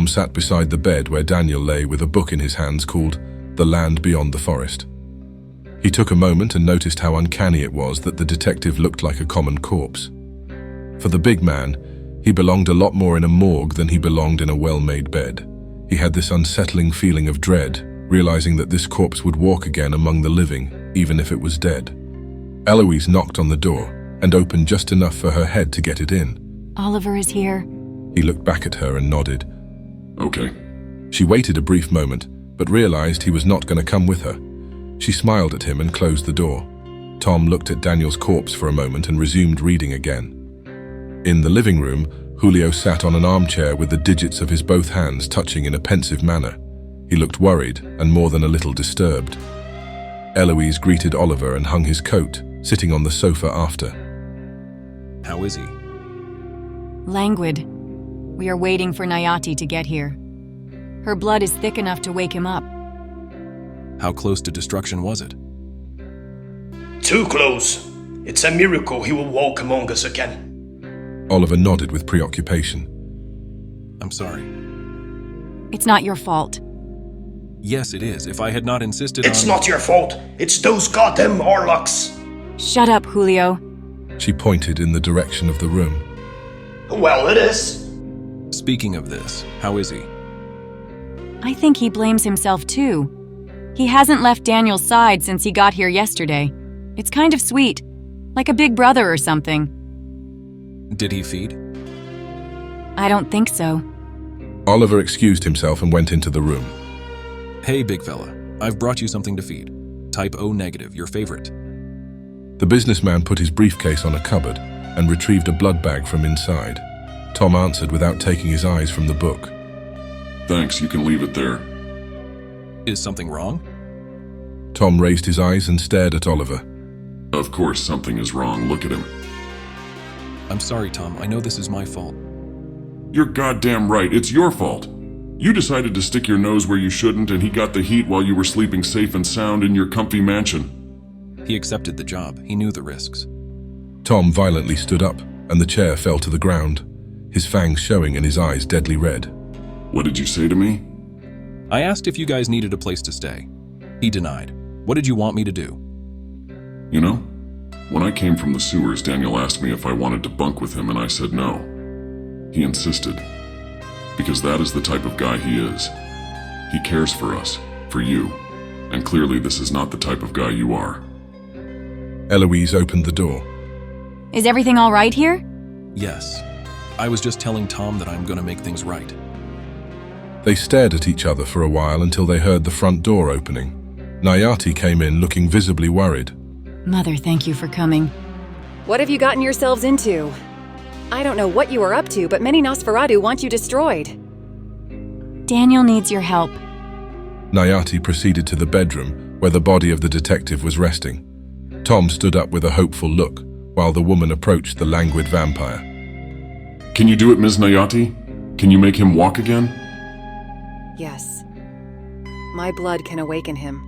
Tom sat beside the bed where Daniel lay with a book in his hands called The Land Beyond the Forest. He took a moment and noticed how uncanny it was that the detective looked like a common corpse. For the big man, he belonged a lot more in a morgue than he belonged in a well-made bed. He had this unsettling feeling of dread, realizing that this corpse would walk again among the living, even if it was dead. Eloise knocked on the door and opened just enough for her head to get it in. Oliver is here. He looked back at her and nodded. Okay. She waited a brief moment, but realized he was not going to come with her. She smiled at him and closed the door. Tom looked at Daniel's corpse for a moment and resumed reading again. In the living room, Julio sat on an armchair with the digits of his both hands touching in a pensive manner. He looked worried and more than a little disturbed. Eloise greeted Oliver and hung his coat, sitting on the sofa after. How is he? Languid. We are waiting for Nayati to get here. Her blood is thick enough to wake him up. How close to destruction was it? Too close. It's a miracle he will walk among us again. Oliver nodded with preoccupation. I'm sorry. It's not your fault. Yes, it is. If I had not insisted It's not your fault. It's those goddamn Orlocks. Shut up, Julio. She pointed in the direction of the room. Well, it is. Speaking of this, how is he? I think he blames himself too. He hasn't left Daniel's side since he got here yesterday. It's kind of sweet, like a big brother or something. Did he feed? I don't think so. Oliver excused himself and went into the room. Hey, big fella, I've brought you something to feed. Type O negative, your favorite. The businessman put his briefcase on a cupboard and retrieved a blood bag from inside. Tom answered without taking his eyes from the book. Thanks, you can leave it there. Is something wrong? Tom raised his eyes and stared at Oliver. Of course something is wrong, look at him. I'm sorry, Tom, I know this is my fault. You're goddamn right, it's your fault. You decided to stick your nose where you shouldn't and he got the heat while you were sleeping safe and sound in your comfy mansion. He accepted the job, he knew the risks. Tom violently stood up and the chair fell to the ground, his fangs showing and his eyes deadly red. What did you say to me? I asked if you guys needed a place to stay. He denied. What did you want me to do? You know, when I came from the sewers, Daniel asked me if I wanted to bunk with him and I said no. He insisted. Because that is the type of guy he is. He cares for us, for you, and clearly this is not the type of guy you are. Eloise opened the door. Is everything all right here? Yes. I was just telling Tom that I'm gonna make things right. They stared at each other for a while until they heard the front door opening. Nayati came in looking visibly worried. Mother, thank you for coming. What have you gotten yourselves into? I don't know what you are up to, but many Nosferatu want you destroyed. Daniel needs your help. Nayati proceeded to the bedroom where the body of the detective was resting. Tom stood up with a hopeful look while the woman approached the languid vampire. Can you do it, Ms. Nayati? Can you make him walk again? Yes. My blood can awaken him.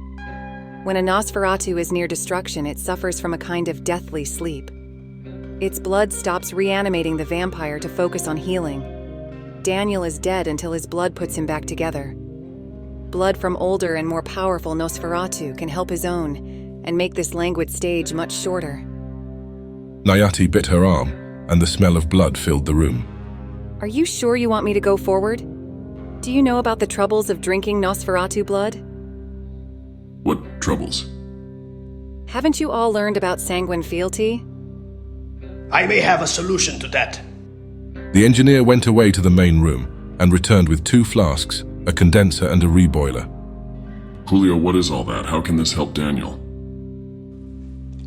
When a Nosferatu is near destruction, it suffers from a kind of deathly sleep. Its blood stops reanimating the vampire to focus on healing. Daniel is dead until his blood puts him back together. Blood from older and more powerful Nosferatu can help his own and make this languid stage much shorter. Nayati bit her arm, and the smell of blood filled the room. Are you sure you want me to go forward? Do you know about the troubles of drinking Nosferatu blood? What troubles? Haven't you all learned about sanguine fealty? I may have a solution to that. The engineer went away to the main room and returned with 2 flasks, a condenser and a reboiler. Julio, what is all that? How can this help Daniel?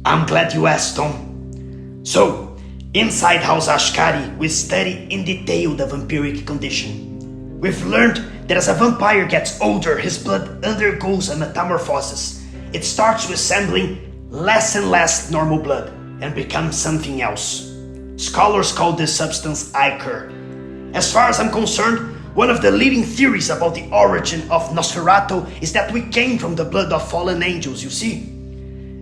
I'm glad you asked, Tom. So, inside House Ashkari, we study in detail the vampiric condition. We've learned that as a vampire gets older, his blood undergoes a metamorphosis. It starts resembling less and less normal blood and becomes something else. Scholars call this substance ichor. As far as I'm concerned, one of the leading theories about the origin of Nosferatu is that we came from the blood of fallen angels, you see.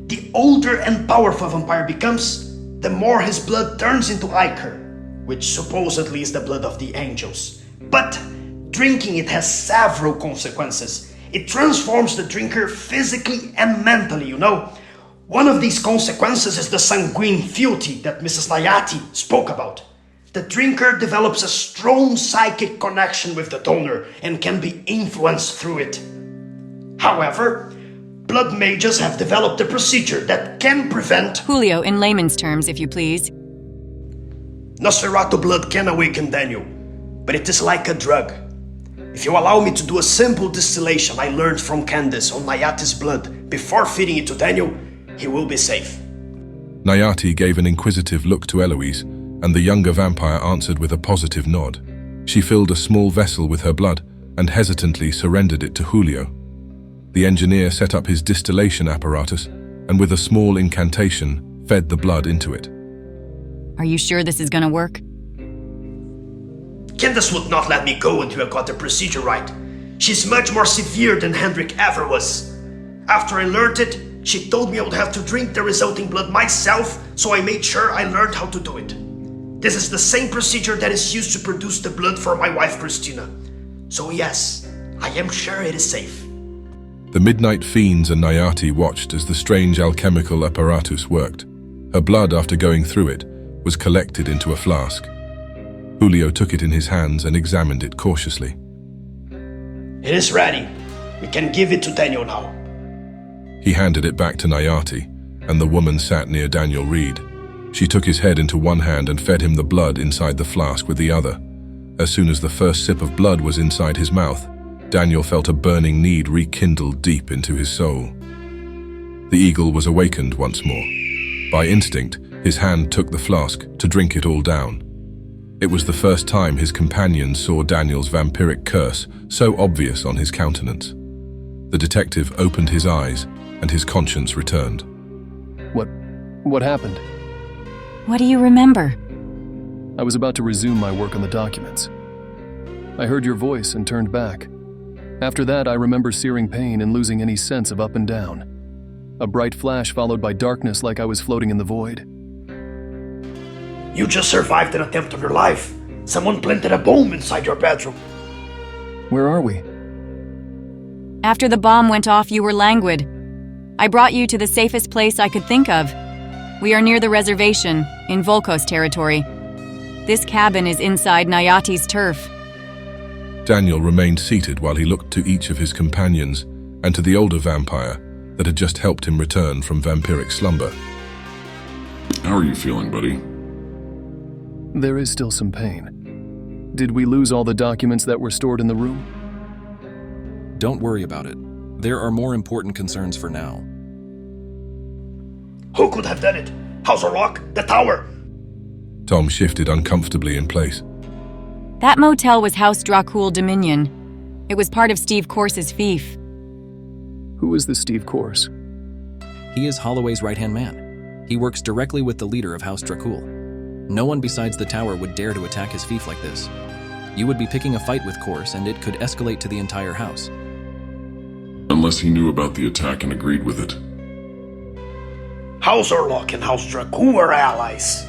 The older and powerful a vampire becomes, the more his blood turns into ichor, which supposedly is the blood of the angels. But drinking it has several consequences. It transforms the drinker physically and mentally, you know. One of these consequences is the sanguine fealty that Mrs. Nayati spoke about. The drinker develops a strong psychic connection with the donor and can be influenced through it. However, blood mages have developed a procedure that can prevent... Julio, in layman's terms, if you please. Nosferatu blood can awaken Daniel, but it is like a drug. If you allow me to do a simple distillation I learned from Candace on Nayati's blood before feeding it to Daniel, he will be safe. Nayati gave an inquisitive look to Eloise, and the younger vampire answered with a positive nod. She filled a small vessel with her blood and hesitantly surrendered it to Julio. The engineer set up his distillation apparatus and with a small incantation fed the blood into it. Are you sure this is gonna work? Candace would not let me go until I got the procedure right. She's much more severe than Hendrik ever was. After I learned it, she told me I would have to drink the resulting blood myself, so I made sure I learned how to do it. This is the same procedure that is used to produce the blood for my wife Christina. So yes, I am sure it is safe. The Midnight Fiends and Nayati watched as the strange alchemical apparatus worked. Her blood, after going through it, was collected into a flask. Julio took it in his hands and examined it cautiously. It is ready. We can give it to Daniel now. He handed it back to Nayati, and the woman sat near Daniel Reed. She took his head into one hand and fed him the blood inside the flask with the other. As soon as the first sip of blood was inside his mouth, Daniel felt a burning need rekindled deep into his soul. The eagle was awakened once more. By instinct, his hand took the flask to drink it all down. It was the first time his companions saw Daniel's vampiric curse so obvious on his countenance. The detective opened his eyes, and his conscience returned. What happened? What do you remember? I was about to resume my work on the documents. I heard your voice and turned back. After that, I remember searing pain and losing any sense of up and down. A bright flash followed by darkness like I was floating in the void. You just survived an attempt on your life. Someone planted a bomb inside your bedroom. Where are we? After the bomb went off, you were languid. I brought you to the safest place I could think of. We are near the reservation, in Volkos territory. This cabin is inside Nayati's turf. Daniel remained seated while he looked to each of his companions and to the older vampire that had just helped him return from vampiric slumber. How are you feeling, buddy? There is still some pain. Did we lose all the documents that were stored in the room? Don't worry about it. There are more important concerns for now. Who could have done it? House Orlok? The tower? Tom shifted uncomfortably in place. That motel was House Dracul Dominion. It was part of Steve Corse's fief. Who is this Steve Corse? He is Holloway's right-hand man. He works directly with the leader of House Dracul. No one besides the tower would dare to attack his fief like this. You would be picking a fight with Corse, and it could escalate to the entire house. Unless he knew about the attack and agreed with it. House Orlok and House Dracul are allies.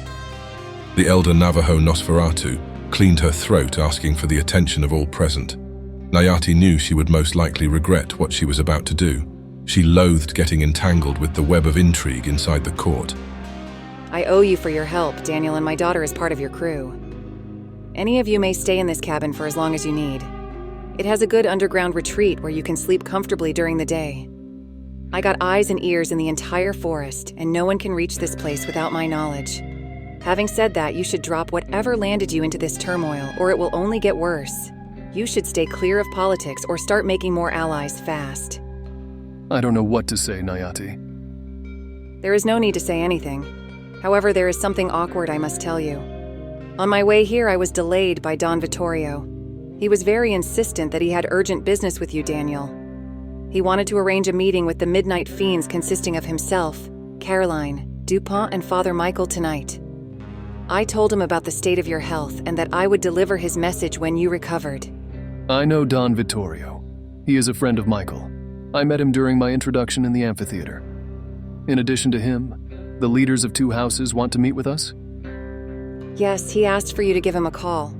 The elder Navajo Nosferatu cleaned her throat, asking for the attention of all present. Nayati knew she would most likely regret what she was about to do. She loathed getting entangled with the web of intrigue inside the court. I owe you for your help. Daniel and my daughter is part of your crew. Any of you may stay in this cabin for as long as you need. It has a good underground retreat where you can sleep comfortably during the day. I got eyes and ears in the entire forest, and no one can reach this place without my knowledge. Having said that, you should drop whatever landed you into this turmoil, or it will only get worse. You should stay clear of politics or start making more allies fast. I don't know what to say, Nayati. There is no need to say anything. However, there is something awkward I must tell you. On my way here, I was delayed by Don Vittorio. He was very insistent that he had urgent business with you, Daniel. He wanted to arrange a meeting with the Midnight Fiends consisting of himself, Caroline, DuPont, and Father Michael tonight. I told him about the state of your health and that I would deliver his message when you recovered. I know Don Vittorio. He is a friend of Michael. I met him during my introduction in the amphitheater. In addition to him, the leaders of two houses want to meet with us? Yes, he asked for you to give him a call.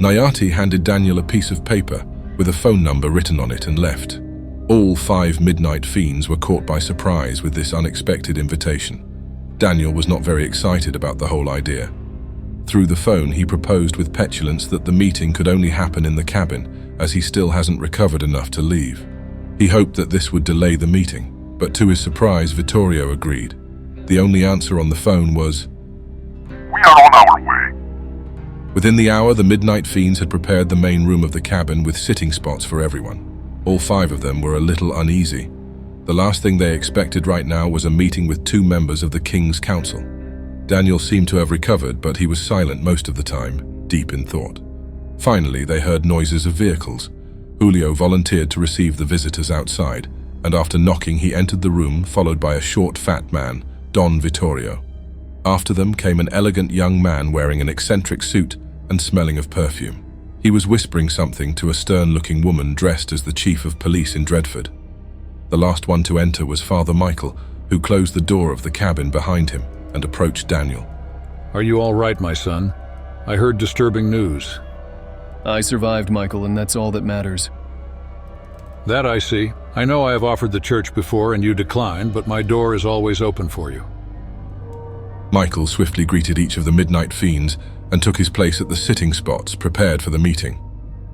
Nayati handed Daniel a piece of paper with a phone number written on it and left. All 5 Midnight Fiends were caught by surprise with this unexpected invitation. Daniel was not very excited about the whole idea. Through the phone, he proposed with petulance that the meeting could only happen in the cabin, as he still hasn't recovered enough to leave. He hoped that this would delay the meeting, but to his surprise, Vittorio agreed. The only answer on the phone was, "We are on our way." Within the hour, the Midnight Fiends had prepared the main room of the cabin with sitting spots for everyone. All 5 of them were a little uneasy. The last thing they expected right now was a meeting with 2 members of the King's Council. Daniel seemed to have recovered, but he was silent most of the time, deep in thought. Finally, they heard noises of vehicles. Julio volunteered to receive the visitors outside, and after knocking, he entered the room, followed by a short, fat man, Don Vittorio. After them came an elegant young man wearing an eccentric suit and smelling of perfume. He was whispering something to a stern-looking woman dressed as the chief of police in Dredford. The last one to enter was Father Michael, who closed the door of the cabin behind him and approached Daniel. "Are you all right, my son? I heard disturbing news." I survived, Michael, and that's all that matters. "That I see. I know I have offered the church before and you declined, but my door is always open for you." Michael swiftly greeted each of the Midnight Fiends and took his place at the sitting spots prepared for the meeting.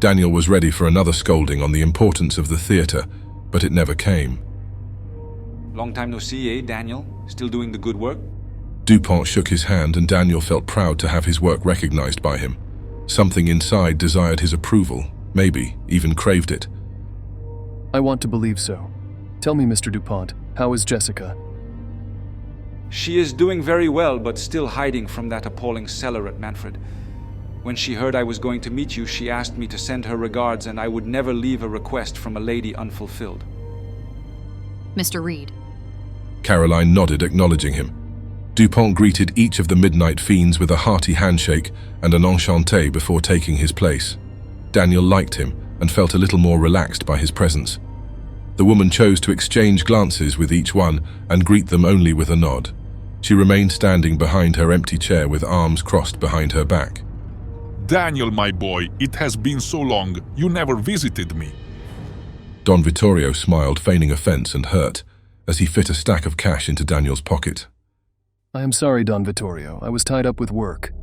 Daniel was ready for another scolding on the importance of the theater, but it never came. "Long time no see, Daniel? Still doing the good work?" Dupont shook his hand, and Daniel felt proud to have his work recognized by him. Something inside desired his approval, maybe even craved it. I want to believe so. Tell me, Mr. Dupont, how is Jessica? "She is doing very well, but still hiding from that appalling cellar at Manfred. When she heard I was going to meet you, she asked me to send her regards, and I would never leave a request from a lady unfulfilled." Mr. Reed. Caroline nodded, acknowledging him. Dupont greeted each of the Midnight Fiends with a hearty handshake and an enchanté before taking his place. Daniel liked him and felt a little more relaxed by his presence. The woman chose to exchange glances with each one and greet them only with a nod. She remained standing behind her empty chair with arms crossed behind her back. "Daniel, my boy, it has been so long. You never visited me." Don Vittorio smiled, feigning offense and hurt, as he fit a stack of cash into Daniel's pocket. I am sorry, Don Vittorio. I was tied up with work.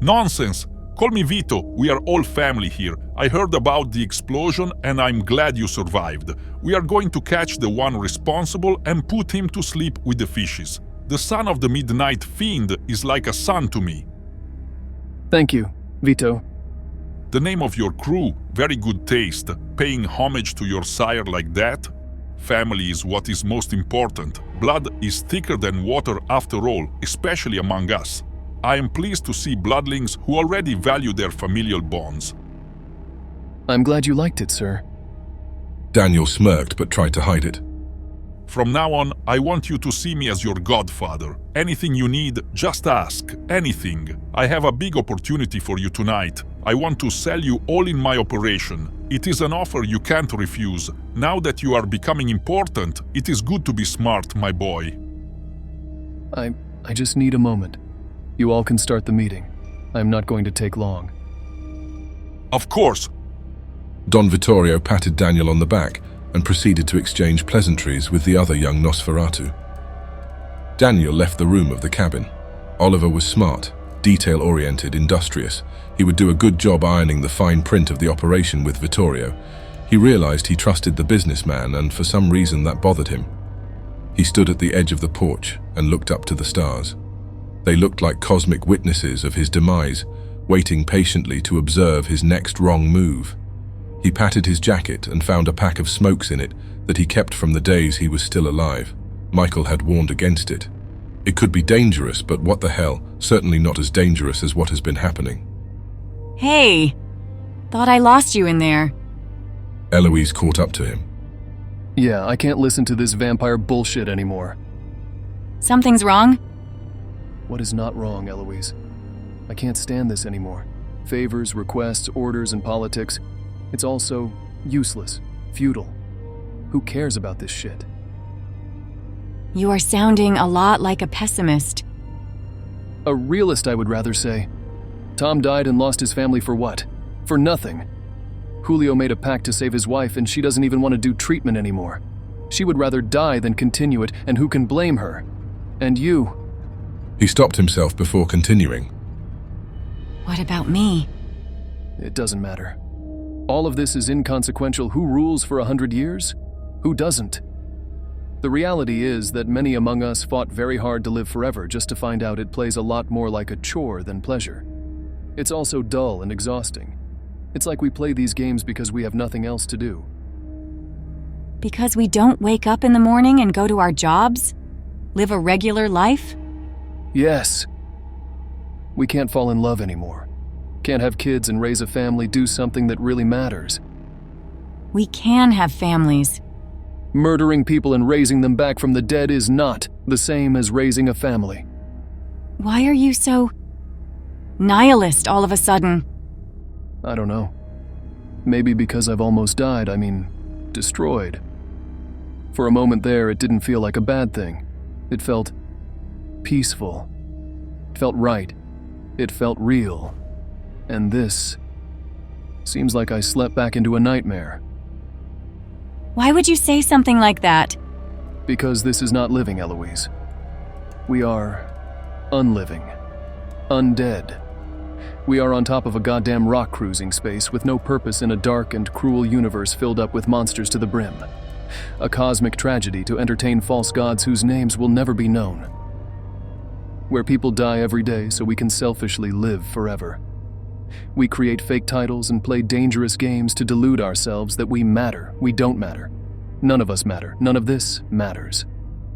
"Nonsense! Call me Vito. We are all family here. I heard about the explosion and I'm glad you survived. We are going to catch the one responsible and put him to sleep with the fishes. The son of the Midnight Fiend is like a son to me." Thank you, Vito. "The name of your crew, very good taste. Paying homage to your sire like that? Family is what is most important. Blood is thicker than water after all, especially among us. I am pleased to see bloodlings who already value their familial bonds." I'm glad you liked it, sir. Daniel smirked but tried to hide it. "From now on, I want you to see me as your godfather. Anything you need, just ask. Anything. I have a big opportunity for you tonight. I want to sell you all in my operation. It is an offer you can't refuse. Now that you are becoming important, it is good to be smart, my boy." I just need a moment. You all can start the meeting. I'm not going to take long. "Of course." Don Vittorio patted Daniel on the back and proceeded to exchange pleasantries with the other young Nosferatu. Daniel left the room of the cabin. Oliver was smart, detail-oriented, industrious. He would do a good job ironing the fine print of the operation with Vittorio. He realized he trusted the businessman, and for some reason that bothered him. He stood at the edge of the porch and looked up to the stars. They looked like cosmic witnesses of his demise, waiting patiently to observe his next wrong move. He patted his jacket and found a pack of smokes in it that he kept from the days he was still alive. Michael had warned against it. It could be dangerous, but what the hell, certainly not as dangerous as what has been happening. Hey! Thought I lost you in there. Eloise caught up to him. Yeah, I can't listen to this vampire bullshit anymore. Something's wrong? What is not wrong, Eloise? I can't stand this anymore. Favors, requests, orders, and politics. It's all so useless, futile. Who cares about this shit? You are sounding a lot like a pessimist. A realist, I would rather say. Tom died and lost his family for what? For nothing. Julio made a pact to save his wife, and she doesn't even want to do treatment anymore. She would rather die than continue it, and who can blame her? And you. He stopped himself before continuing. What about me? It doesn't matter. All of this is inconsequential. Who rules for 100 years? Who doesn't? The reality is that many among us fought very hard to live forever just to find out it plays a lot more like a chore than pleasure. It's also dull and exhausting. It's like we play these games because we have nothing else to do. Because we don't wake up in the morning and go to our jobs? Live a regular life? Yes. We can't fall in love anymore. Can't have kids and raise a family, do something that really matters. We can have families. Murdering people and raising them back from the dead is not the same as raising a family. Why are you so nihilist all of a sudden? I don't know. Maybe because I've almost died, destroyed. For a moment there, it didn't feel like a bad thing. It felt peaceful. It felt right. It felt real. And this seems like I slept back into a nightmare. Why would you say something like that? Because this is not living, Eloise. We are unliving. Undead. We are on top of a goddamn rock cruising space with no purpose in a dark and cruel universe filled up with monsters to the brim. A cosmic tragedy to entertain false gods whose names will never be known. Where people die every day so we can selfishly live forever. We create fake titles and play dangerous games to delude ourselves that we matter. We don't matter. None of us matter. None of this matters.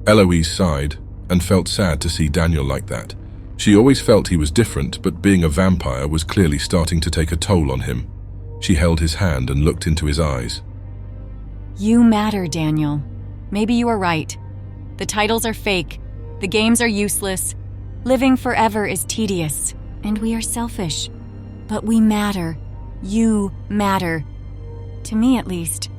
Eloise sighed and felt sad to see Daniel like that. She always felt he was different, but being a vampire was clearly starting to take a toll on him. She held his hand and looked into his eyes. You matter, Daniel. Maybe you are right. The titles are fake. The games are useless. Living forever is tedious. And we are selfish. But we matter. You matter. To me, at least.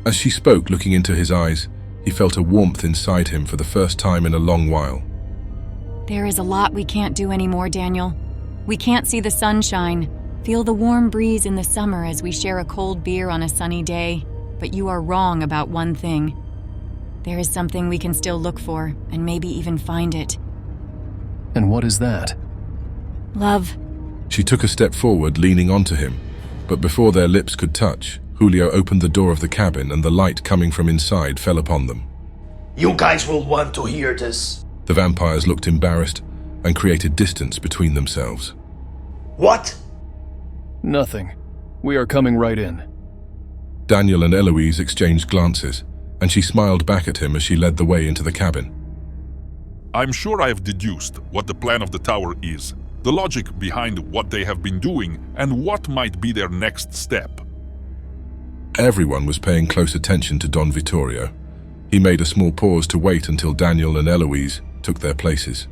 As she spoke, looking into his eyes, he felt a warmth inside him for the first time in a long while. There is a lot we can't do anymore, Daniel. We can't see the sunshine, feel the warm breeze in the summer as we share a cold beer on a sunny day. But you are wrong about one thing. There is something we can still look for, and maybe even find it. And what is that? Love. She took a step forward, leaning onto him, but before their lips could touch, Julio opened the door of the cabin and the light coming from inside fell upon them. You guys will want to hear this. The vampires looked embarrassed and created distance between themselves. What? Nothing. We are coming right in. Daniel and Eloise exchanged glances, and she smiled back at him as she led the way into the cabin. I'm sure I have deduced what the plan of the tower is, the logic behind what they have been doing, and what might be their next step. Everyone was paying close attention to Don Vittorio. He made a small pause to wait until Daniel and Eloise took their places.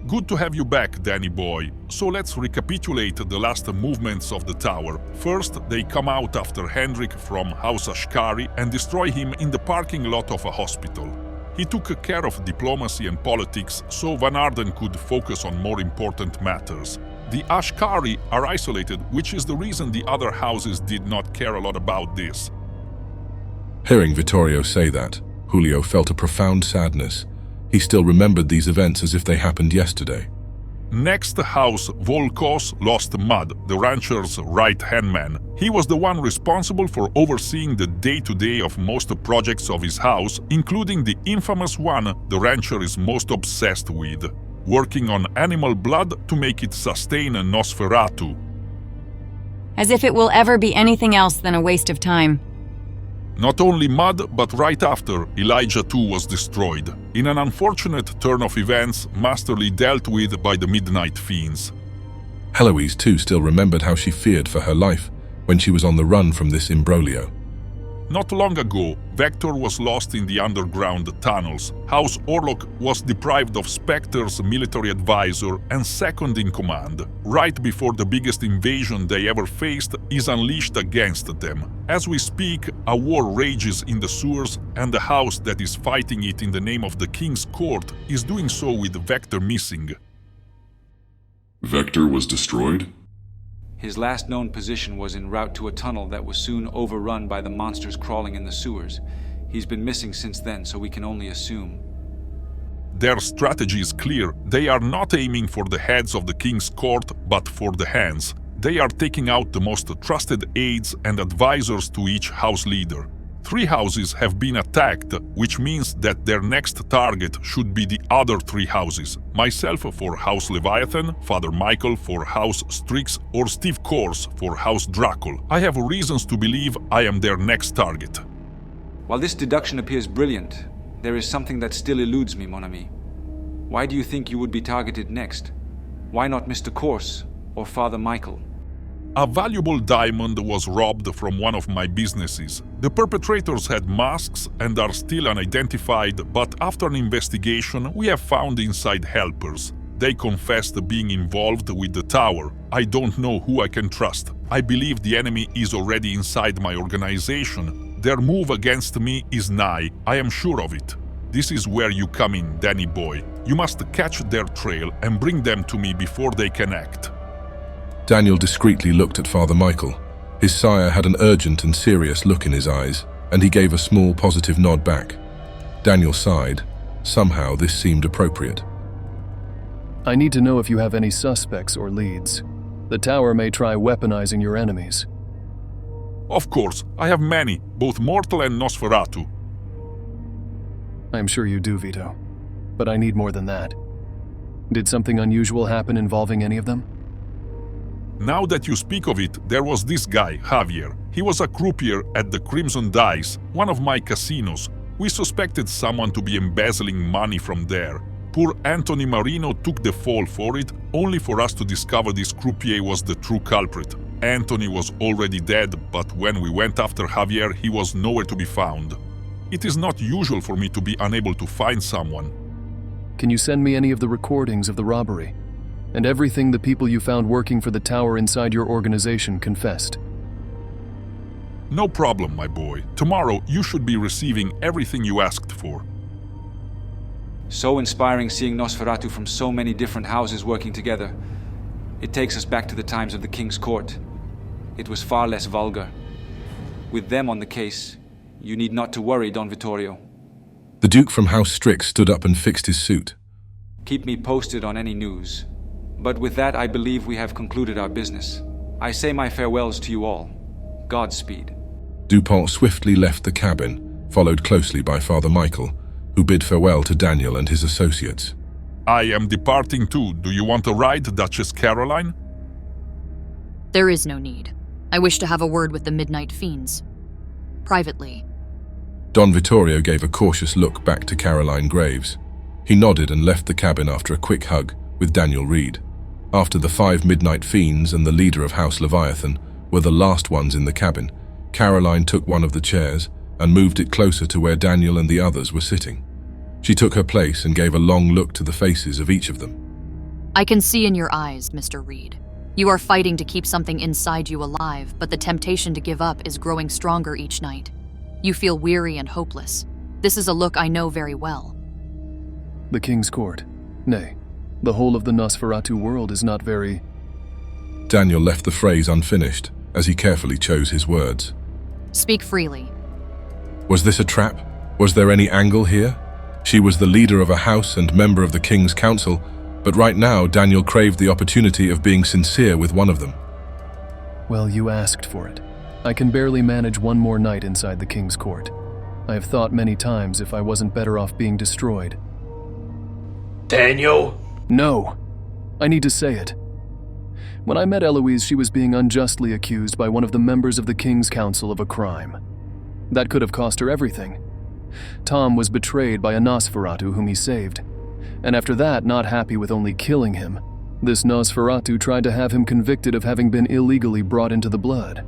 Good to have you back, Danny boy. So let's recapitulate the last movements of the tower. First, they come out after Hendrik from House Ashkari and destroy him in the parking lot of a hospital. He took care of diplomacy and politics so Van Arden could focus on more important matters. The Ashkari are isolated, which is the reason the other houses did not care a lot about this. Hearing Vittorio say that, Julio felt a profound sadness. He still remembered these events as if they happened yesterday. Next house, Volkos lost Mud, the rancher's right-hand man. He was the one responsible for overseeing the day-to-day of most projects of his house, including the infamous one the rancher is most obsessed with, working on animal blood to make it sustain a Nosferatu. As if it will ever be anything else than a waste of time. Not only Mud, but right after, Elijah too was destroyed, in an unfortunate turn of events masterly dealt with by the Midnight Fiends. Eloise too still remembered how she feared for her life when she was on the run from this imbroglio. Not long ago, Vector was lost in the underground tunnels. House Orlok was deprived of Spectre's military advisor and second in command. Right before the biggest invasion they ever faced is unleashed against them. As we speak, a war rages in the sewers, and the house that is fighting it in the name of the King's Court is doing so with Vector missing. Vector was destroyed? His last known position was en route to a tunnel that was soon overrun by the monsters crawling in the sewers. He's been missing since then, so we can only assume. Their strategy is clear. They are not aiming for the heads of the king's court, but for the hands. They are taking out the most trusted aides and advisors to each house leader. 3 houses have been attacked, which means that their next target should be the other 3 houses. Myself for House Leviathan, Father Michael for House Strix, or Steve Course for House Dracul. I have reasons to believe I am their next target. While this deduction appears brilliant, there is something that still eludes me, mon ami. Why do you think you would be targeted next? Why not Mr. Course or Father Michael? A valuable diamond was robbed from one of my businesses. The perpetrators had masks and are still unidentified, but after an investigation, we have found inside helpers. They confessed being involved with the tower. I don't know who I can trust. I believe the enemy is already inside my organization. Their move against me is nigh. I am sure of it. This is where you come in, Danny boy. You must catch their trail and bring them to me before they can act. Daniel discreetly looked at Father Michael. His sire had an urgent and serious look in his eyes, and he gave a small positive nod back. Daniel sighed. Somehow this seemed appropriate. I need to know if you have any suspects or leads. The tower may try weaponizing your enemies. Of course, I have many, both mortal and Nosferatu. I'm sure you do, Vito. But I need more than that. Did something unusual happen involving any of them? Now that you speak of it, there was this guy, Javier. He was a croupier at the Crimson Dice, one of my casinos. We suspected someone to be embezzling money from there. Poor Anthony Marino took the fall for it, only for us to discover this croupier was the true culprit. Anthony was already dead, but when we went after Javier, he was nowhere to be found. It is not usual for me to be unable to find someone. Can you send me any of the recordings of the robbery? And everything the people you found working for the tower inside your organization confessed? No problem, my boy. Tomorrow you should be receiving everything you asked for. So inspiring seeing Nosferatu from so many different houses working together. It takes us back to the times of the King's Court. It was far less vulgar. With them on the case, you need not to worry, Don Vittorio. The Duke from House Strix stood up and fixed his suit. Keep me posted on any news. But with that, I believe we have concluded our business. I say my farewells to you all. Godspeed. Dupont swiftly left the cabin, followed closely by Father Michael, who bid farewell to Daniel and his associates. I am departing too. Do you want a ride, Duchess Caroline? There is no need. I wish to have a word with the Midnight Fiends. Privately. Don Vittorio gave a cautious look back to Caroline Graves. He nodded and left the cabin after a quick hug with Daniel Reed. After the 5 Midnight Fiends and the leader of House Leviathan were the last ones in the cabin, Caroline took one of the chairs and moved it closer to where Daniel and the others were sitting. She took her place and gave a long look to the faces of each of them. I can see in your eyes, Mr. Reed. You are fighting to keep something inside you alive, but the temptation to give up is growing stronger each night. You feel weary and hopeless. This is a look I know very well. The King's Court. Nay, the whole of the Nosferatu world is not very... Daniel left the phrase unfinished as he carefully chose his words. Speak freely. Was this a trap? Was there any angle here? She was the leader of a house and member of the King's Council, but right now Daniel craved the opportunity of being sincere with one of them. Well, you asked for it. I can barely manage one more night inside the King's Court. I have thought many times if I wasn't better off being destroyed. Daniel? No. I need to say it. When I met Eloise, she was being unjustly accused by one of the members of the King's Council of a crime. That could have cost her everything. Tom was betrayed by a Nosferatu whom he saved. And after that, not happy with only killing him, this Nosferatu tried to have him convicted of having been illegally brought into the blood.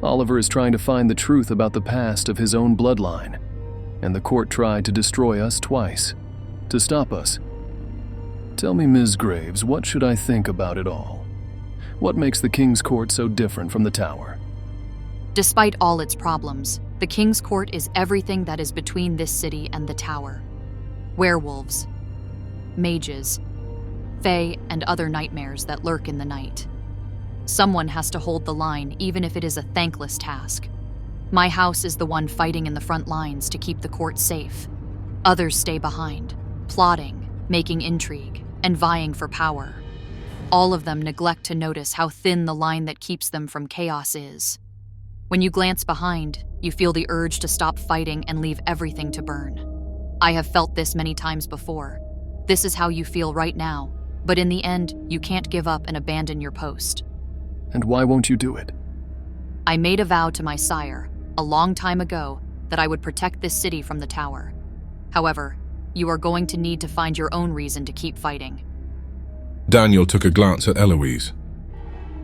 Oliver is trying to find the truth about the past of his own bloodline, and the court tried to destroy us twice, to stop us. Tell me, Ms. Graves, what should I think about it all? What makes the King's Court so different from the Tower? Despite all its problems, the King's Court is everything that is between this city and the Tower. Werewolves, mages, fae, and other nightmares that lurk in the night. Someone has to hold the line, even if it is a thankless task. My house is the one fighting in the front lines to keep the court safe. Others stay behind, plotting, making intrigue, and vying for power. All of them neglect to notice how thin the line that keeps them from chaos is. When you glance behind, you feel the urge to stop fighting and leave everything to burn. I have felt this many times before. This is how you feel right now, but in the end, you can't give up and abandon your post. And why won't you do it? I made a vow to my sire, a long time ago, that I would protect this city from the tower. However, you are going to need to find your own reason to keep fighting. Daniel took a glance at Eloise.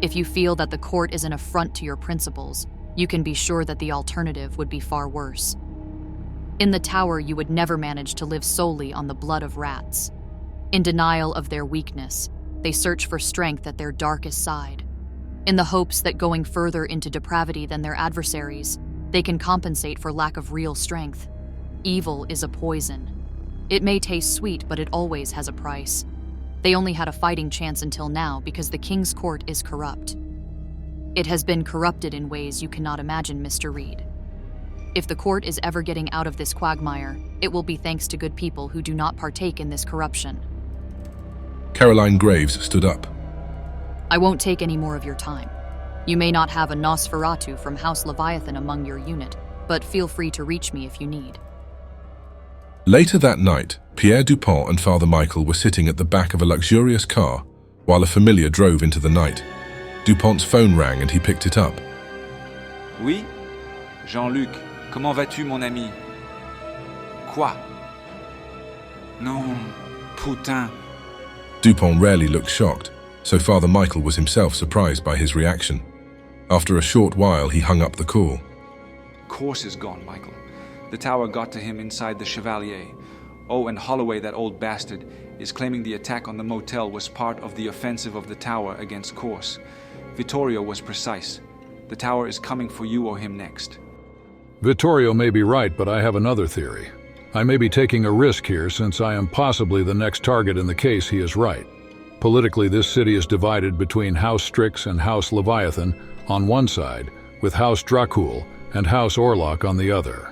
If you feel that the court is an affront to your principles, you can be sure that the alternative would be far worse. In the tower, you would never manage to live solely on the blood of rats. In denial of their weakness, they search for strength at their darkest side. In the hopes that going further into depravity than their adversaries, they can compensate for lack of real strength. Evil is a poison. It may taste sweet, but it always has a price. They only had a fighting chance until now because the king's court is corrupt. It has been corrupted in ways you cannot imagine, Mr. Reed. If the court is ever getting out of this quagmire, it will be thanks to good people who do not partake in this corruption. Caroline Graves stood up. I won't take any more of your time. You may not have a Nosferatu from House Leviathan among your unit, but feel free to reach me if you need. Later that night, Pierre Dupont and Father Michael were sitting at the back of a luxurious car while a familiar drove into the night. Dupont's phone rang and he picked it up. Oui? Jean-Luc, comment vas-tu, mon ami? Quoi? Non, putain. Dupont rarely looked shocked, so Father Michael was himself surprised by his reaction. After a short while, he hung up the call. Course is gone, Michael. The tower got to him inside the Chevalier. Oh, and Holloway, that old bastard, is claiming the attack on the motel was part of the offensive of the tower against Corse. Vittorio was precise. The tower is coming for you or him next. Vittorio may be right, but I have another theory. I may be taking a risk here since I am possibly the next target in the case he is right. Politically, this city is divided between House Strix and House Leviathan on one side, with House Dracul and House Orlok on the other.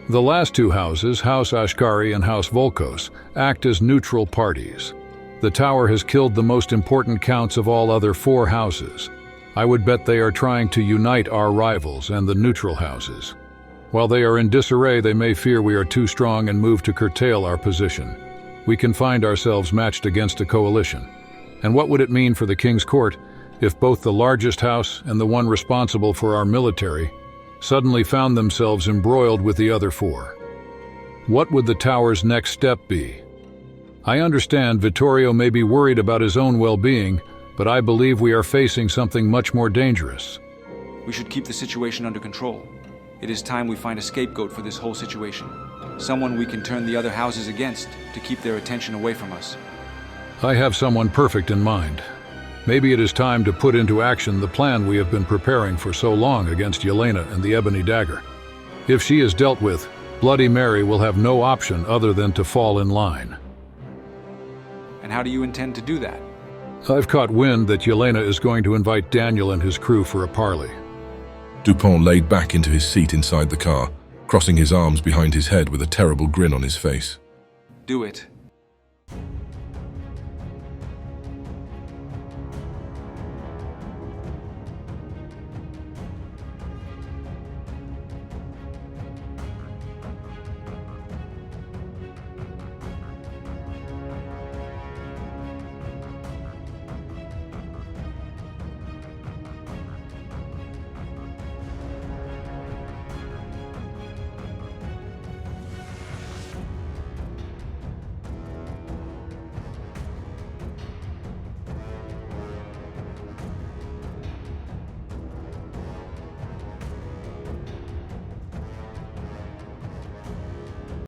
The last two houses, House Ashkari and House Volkos, act as neutral parties. The tower has killed the most important counts of all other four houses. I would bet they are trying to unite our rivals and the neutral houses. While they are in disarray, they may fear we are too strong and move to curtail our position. We can find ourselves matched against a coalition. And what would it mean for the King's Court if both the largest house and the one responsible for our military suddenly found themselves embroiled with the other four? What would the tower's next step be? I understand Vittorio may be worried about his own well-being, but I believe we are facing something much more dangerous. We should keep the situation under control. It is time we find a scapegoat for this whole situation. Someone we can turn the other houses against to keep their attention away from us. I have someone perfect in mind. Maybe it is time to put into action the plan we have been preparing for so long against Yelena and the Ebony Dagger. If she is dealt with, Bloody Mary will have no option other than to fall in line. And how do you intend to do that? I've caught wind that Yelena is going to invite Daniel and his crew for a parley. Dupont laid back into his seat inside the car, crossing his arms behind his head with a terrible grin on his face. Do it.